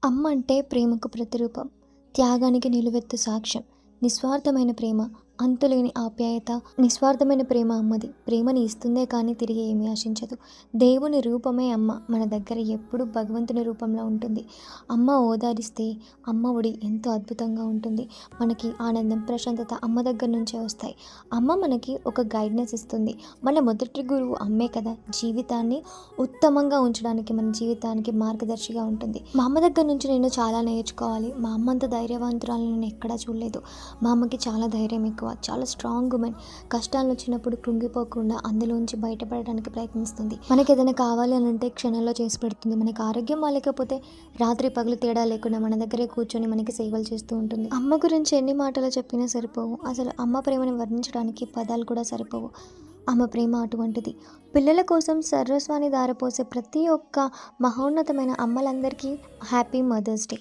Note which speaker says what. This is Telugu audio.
Speaker 1: అమ్మ అంటే ప్రేమకు ప్రతిరూపం, త్యాగానికి నిలువెత్తు సాక్ష్యం, నిస్వార్థమైన ప్రేమ, అంతులేని ఆప్యాయత. నిస్వార్థమైన ప్రేమ అమ్మది. ప్రేమని ఇస్తుందే కానీ తిరిగి ఏమీ ఆశించదు. దేవుని రూపమే అమ్మ మన దగ్గర ఎప్పుడూ భగవంతుని రూపంలో ఉంటుంది. అమ్మ ఓదారిస్తే అమ్మ ఒడి ఎంతో అద్భుతంగా ఉంటుంది. మనకి ఆనందం, ప్రశాంతత అమ్మ దగ్గర నుంచే వస్తాయి. అమ్మ మనకి ఒక గైడ్నెస్ ఇస్తుంది. మన మొదటి గురువు అమ్మే కదా. జీవితాన్ని ఉత్తమంగా ఉంచడానికి, మన జీవితానికి మార్గదర్శిగా ఉంటుంది. మా అమ్మ దగ్గర నుంచి నేను చాలా నేర్చుకోవాలి. మా అమ్మ అంత ధైర్యవంతురాలు నేను ఎక్కడా చూడలేదు. మా అమ్మకి చాలా ధైర్యం ఎక్కువ, చాలా స్ట్రాంగ్ ఉమెన్. కష్టాలు వచ్చినప్పుడు కృంగిపోకుండా అందులోంచి బయటపడడానికి ప్రయత్నిస్తుంది. మనకి ఏదైనా కావాలి అని అంటే క్షణంలో చేసి పెడుతుంది. మనకి ఆరోగ్యం బాగాలేకపోతే రాత్రి పగలు తేడా లేకుండా మన దగ్గరే కూర్చొని మనకి సేవలు చేస్తూ ఉంటుంది. అమ్మ గురించి ఎన్ని మాటలు చెప్పినా సరిపోవు. అసలు అమ్మ ప్రేమను వర్ణించడానికి పదాలు కూడా సరిపోవు. అమ్మ ప్రేమ అటువంటిది. పిల్లల కోసం సర్వస్వాన్ని ధారపోసే ప్రతి ఒక్క మహోన్నతమైన అమ్మలందరికీ హ్యాపీ మదర్స్ డే.